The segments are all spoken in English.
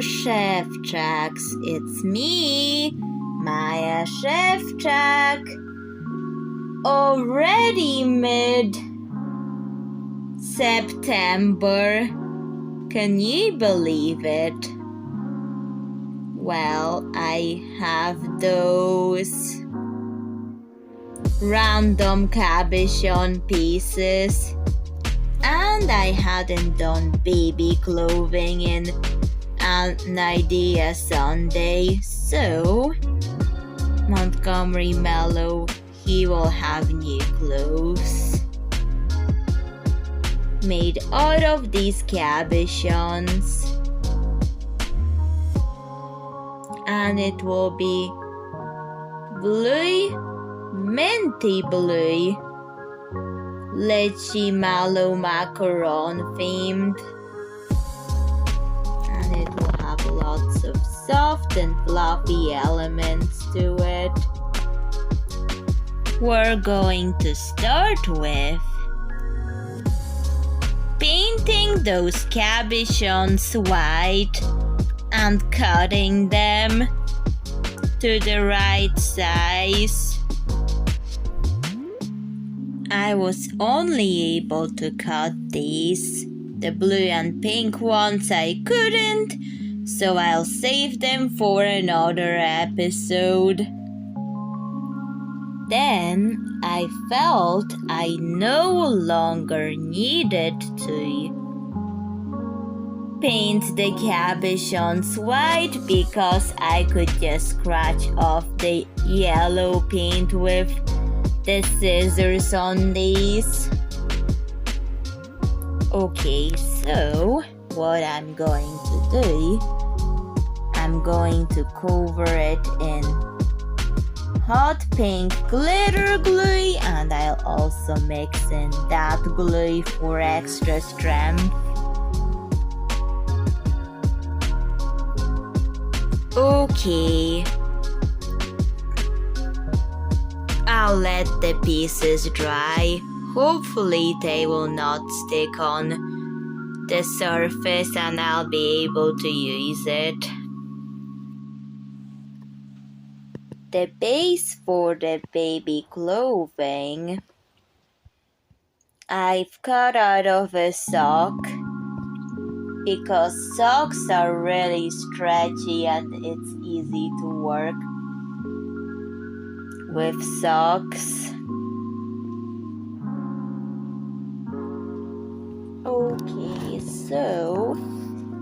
Szewczaks, it's me, Maja Szewczak. Already mid-September. Can you believe it? Well, I have those random cabochon pieces, and I hadn't done baby clothing in an idea Sunday, so Montgomery Mellow, he will have new clothes made out of these cabochons, and it will be blue, minty blue, lychee mallow macaron themed, and it will have lots of soft and fluffy elements to it. We're going to start with painting those cabochons white and cutting them to the right size. I was only able to cut these. The blue and pink ones I couldn't, so I'll save them for another episode. Then I felt I no longer needed to paint the cabochons white because I could just scratch off the yellow paint with the scissors on these. Okay, so what I'm going to do, I'm going to cover it in hot pink glitter glue, and I'll also mix in that glue for extra strength. Okay, I'll let the pieces dry. Hopefully they will not stick on the surface and I'll be able to use it. The base for the baby clothing I've cut out of a sock because socks are really stretchy and it's easy to work with socks. Okay, so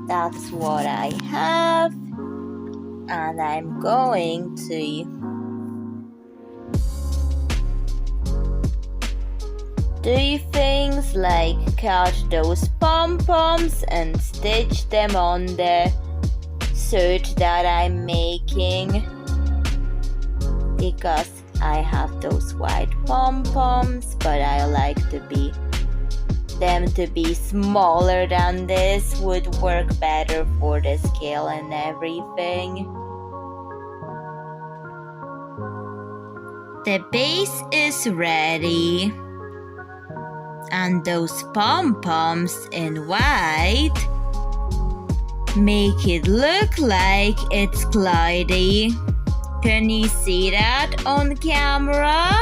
that's what I have, and I'm going to do things like cut those pom-poms and stitch them on the suit that I'm making, because I have those white pom-poms, but I like them to be smaller than this, would work better for the scale and everything. The base is ready, and those pom-poms in white make it look like it's glidey. Can you see that on camera?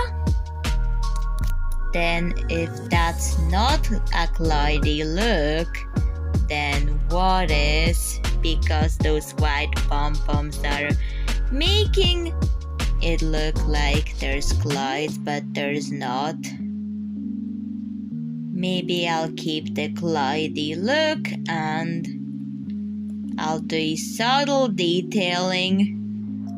Then if that's not a glidey look, then what is? Because those white pom-poms are making it look like there's glides, but there's not. Maybe I'll keep the glidey look and I'll do subtle detailing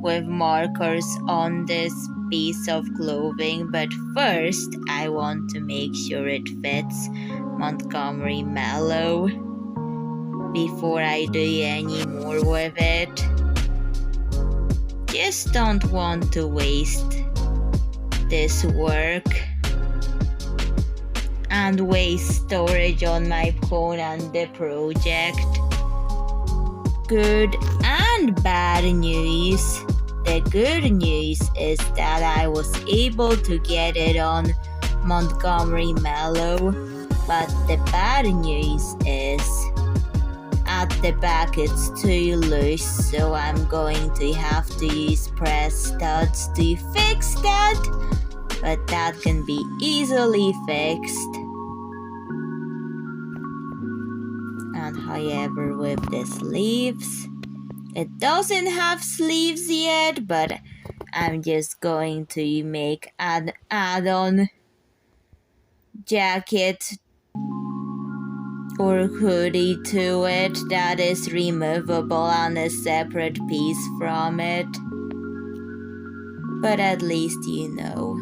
with markers on this piece of clothing, but first I want to make sure it fits Montgomery Mellow before I do any more with it. Just don't want to waste this work and waste storage on my phone and the project. Good and bad news. The good news is that I was able to get it on Montgomery Mellow, but the bad news is at the back it's too loose, so I'm going to have to use press studs to fix that, but that can be easily fixed. And however, with the sleeves, it doesn't have sleeves yet, but I'm just going to make an add-on jacket or hoodie to it that is removable on a separate piece from it. But at least you know.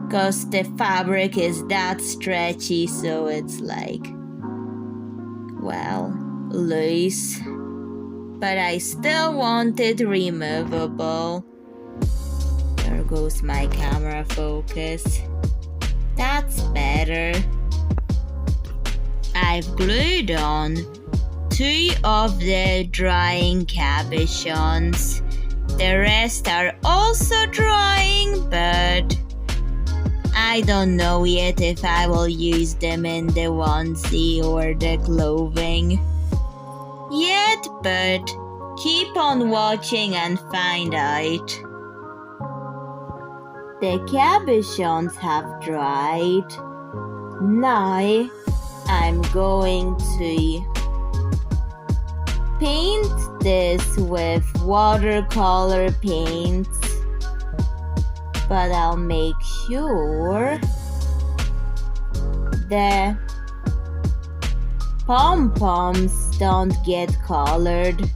'Cause the fabric is that stretchy, so it's like, well, loose. But I still want it removable. There goes my camera focus. That's better. I've glued on 2 of the drying cabochons. The rest are also drying, but I don't know yet if I will use them in the onesie or the clothing yet, but keep on watching and find out. The cabochons have dried. Now I'm going to paint this with watercolor paints, but I'll make sure the pom-poms don't get colored.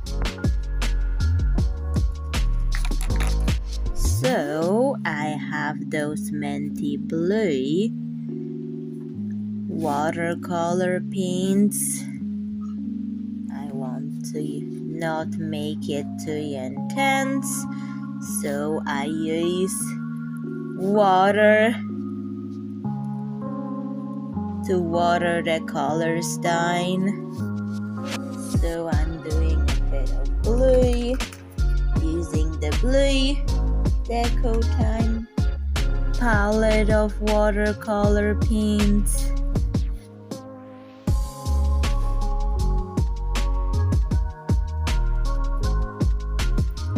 So I have those minty blue watercolor paints. I want to not make it too intense, so I use water to water the colors down. So I'm doing a bit of blue, using the blue Deco Time palette of watercolor paints.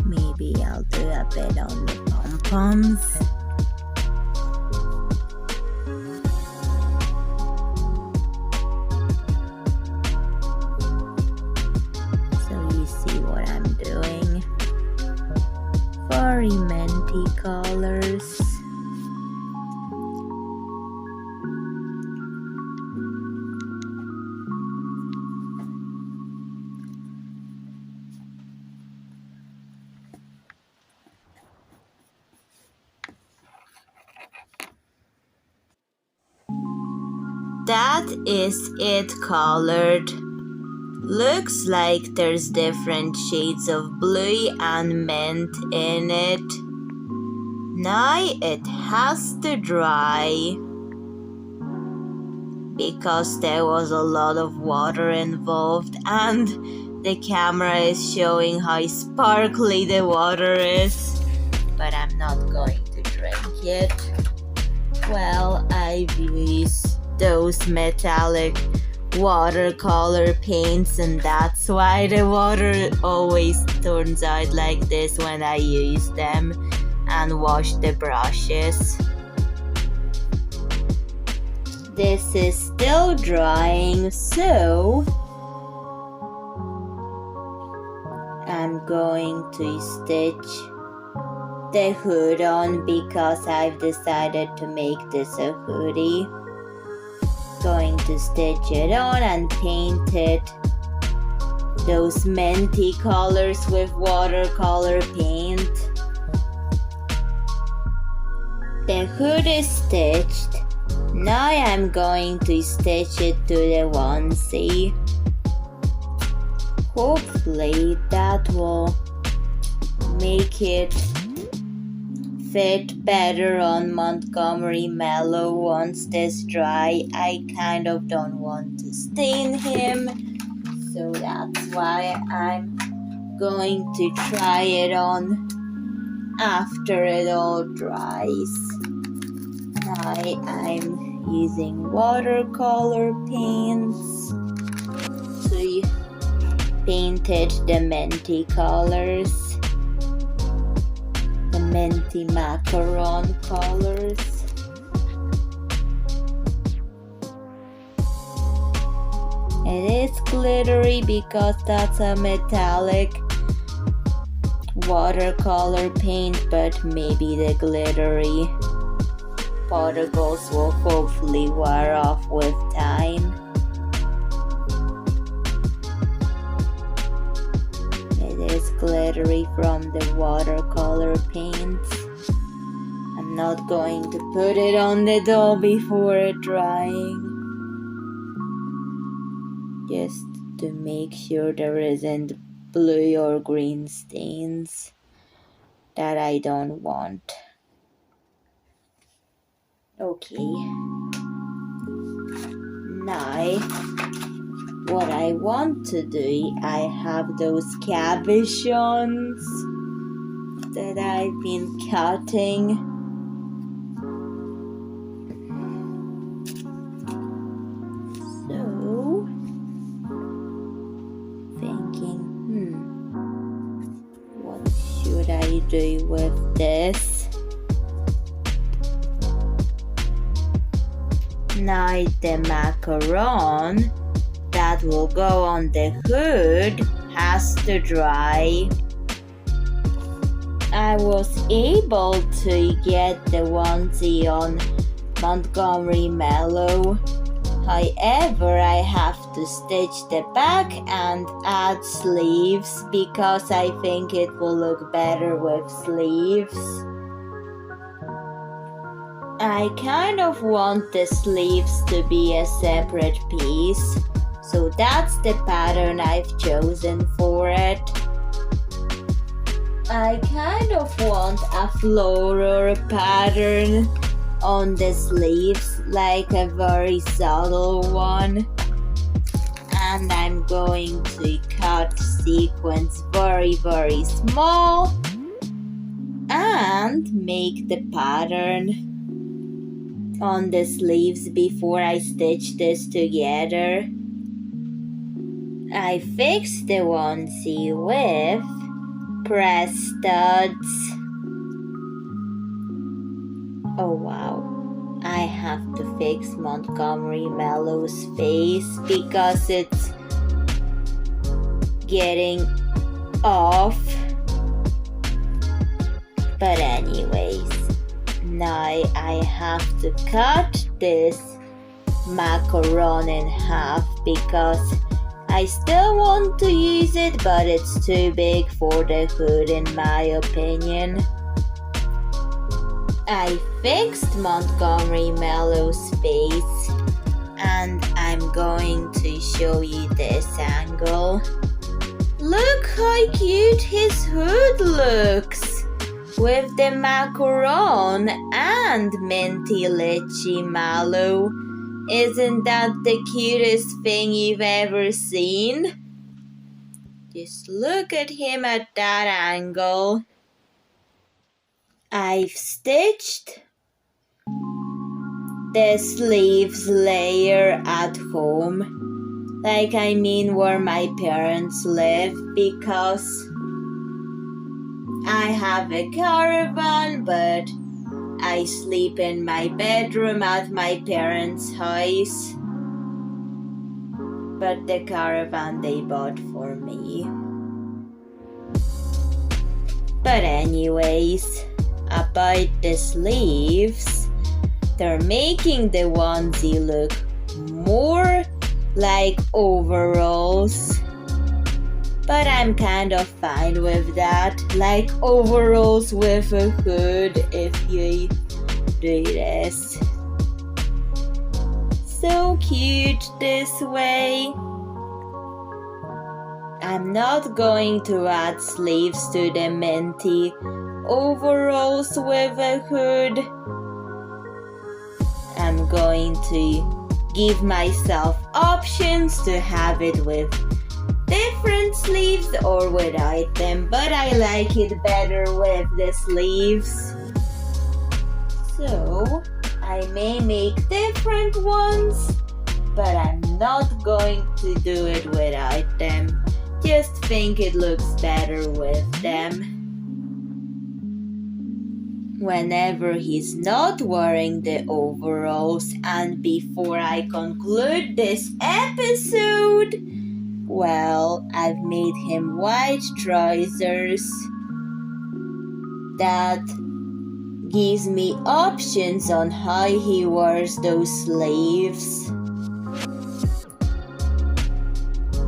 Maybe I'll do a bit on the pom-poms. Minty colors. That is it colored. Looks like there's different shades of blue and mint in it. Now it has to dry because there was a lot of water involved and the camera is showing how sparkly the water is, but I'm not going to drink it. Well, I've used those metallic watercolor paints, and that's why the water always turns out like this when I use them and wash the brushes. This is still drying, so I'm going to stitch the hood on because I've decided to make this a hoodie. Going to stitch it on and paint it those minty colors with watercolor paint. The hood is stitched. Now I'm going to stitch it to the onesie. Hopefully that will make it fit better on Montgomery Mellow once this dry. I kind of don't want to stain him, so that's why I'm going to try it on after it all dries. Now I'm using watercolor paints to painted the minty colors, the minty macaron colors. It is glittery because that's a metallic watercolor paint, but maybe the glittery particles will hopefully wear off with time. It is glittery from the watercolor paints. I'm not going to put it on the doll before it drying, just to make sure there isn't blue or green stains that I don't want. Okay, now what I want to do, I have those cabochons that I've been cutting. So, thinking, what should I do with this? Now the macaron that will go on the hood has to dry. I was able to get the onesie on Montgomery Mellow. However, I have to stitch the back and add sleeves because I think it will look better with sleeves. I kind of want the sleeves to be a separate piece, so that's the pattern I've chosen for it. I kind of want a floral pattern on the sleeves, like a very subtle one. And I'm going to cut sequins very, very small and make the pattern on the sleeves before I stitch this together. I fixed the onesie with press studs. Oh wow, I have to fix Montgomery Mellow's face because it's getting off. But anyways, now I have to cut this macaron in half because I still want to use it, but it's too big for the hood in my opinion. I fixed Montgomery Mellow's face and I'm going to show you this angle. Look how cute his hood looks with the macaron and minty lychee mallow. Isn't that the cutest thing you've ever seen? Just look at him at that angle. I've stitched the sleeves layer at home, like I mean where my parents live, because I have a caravan, but I sleep in my bedroom at my parents' house. But the caravan they bought for me. But anyways, about the sleeves, they're making the onesie look more like overalls. But I'm kind of fine with that, like overalls with a hood if you do this. So cute this way. I'm not going to add sleeves to the minty overalls with a hood. I'm going to give myself options to have it with different sleeves or without them, but I like it better with the sleeves. So I may make different ones, but I'm not going to do it without them Just think it looks better with them. Whenever he's not wearing the overalls, and before I conclude this episode, well, I've made him white trousers. That gives me options on how he wears those sleeves.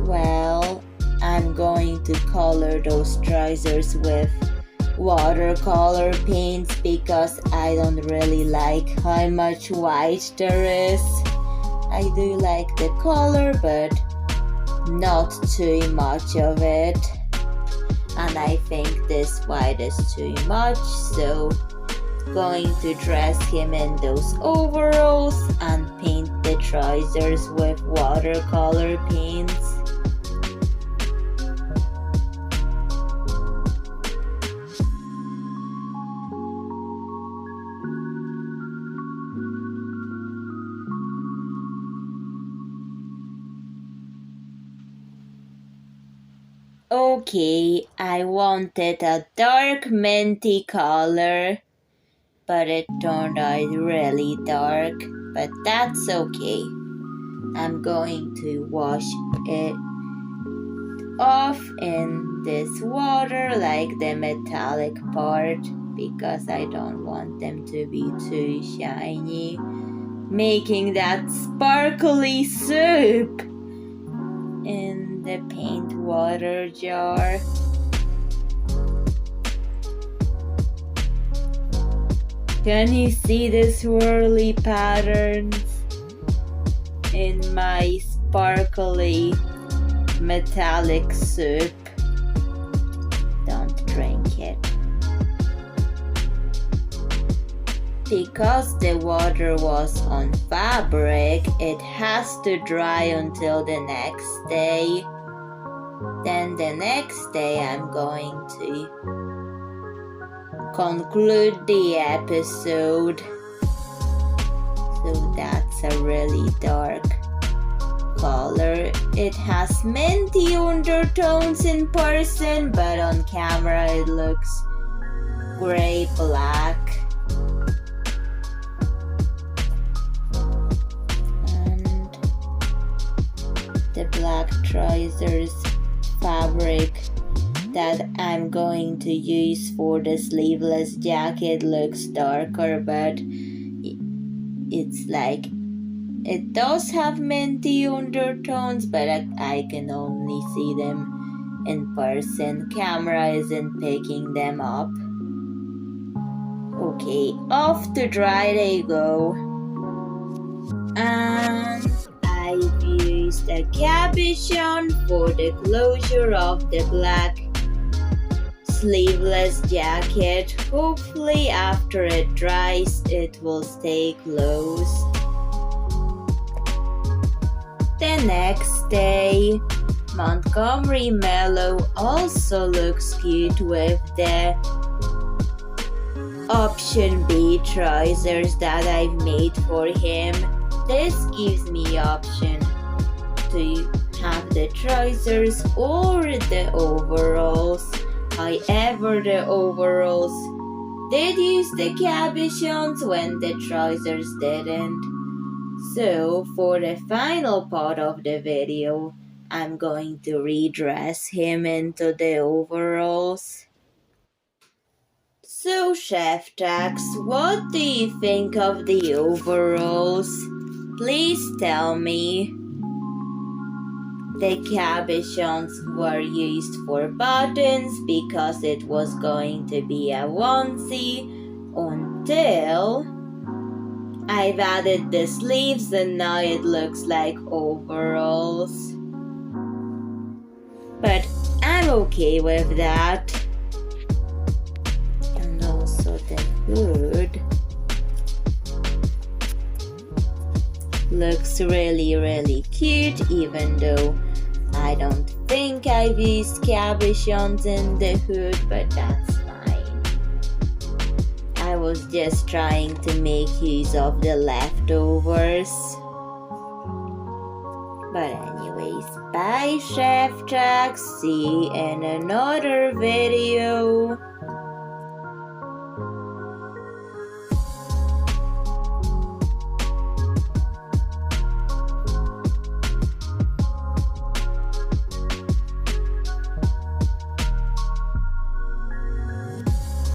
Well, I'm going to color those trousers with watercolor paints because I don't really like how much white there is. I do like the color, but not too much of it. And I think this white is too much, so going to dress him in those overalls and paint the trousers with watercolor paints. Okay, I wanted a dark minty color, but it turned out really dark, but that's okay. I'm going to wash it off in this water, like the metallic part, because I don't want them to be too shiny, making that sparkly soup in the paint water jar. Can you see the swirly patterns in my sparkly metallic soup? Don't drink it. Because the water was on fabric, it has to dry until the next day. Then the next day I'm going to conclude the episode. So that's a really dark color. It has minty undertones in person, but on camera it looks gray black. And the black trousers fabric that I'm going to use for the sleeveless jacket looks darker, but it's like it does have minty undertones, but I can only see them in person. Camera isn't picking them up. Okay, off to dry they go. And I've used a cabochon for the closure of the black sleeveless jacket. Hopefully after it dries it will stay closed. The next day, Montgomery Mellow also looks cute with the option B trousers that I've made for him. This gives me option to have the trousers or the overalls. However, the overalls did use the cabochons when the trousers didn't. So for the final part of the video, I'm going to redress him into the overalls. So Chef Tax, what do you think of the overalls? Please tell me. The cabochons were used for buttons because it was going to be a onesie until I've added the sleeves and now it looks like overalls. But I'm okay with that. And also the hood looks really cute, even though I don't think I've used cabochons in the hood, but that's fine. I was just trying to make use of the leftovers. But anyways, bye Szewczak, see you in another video.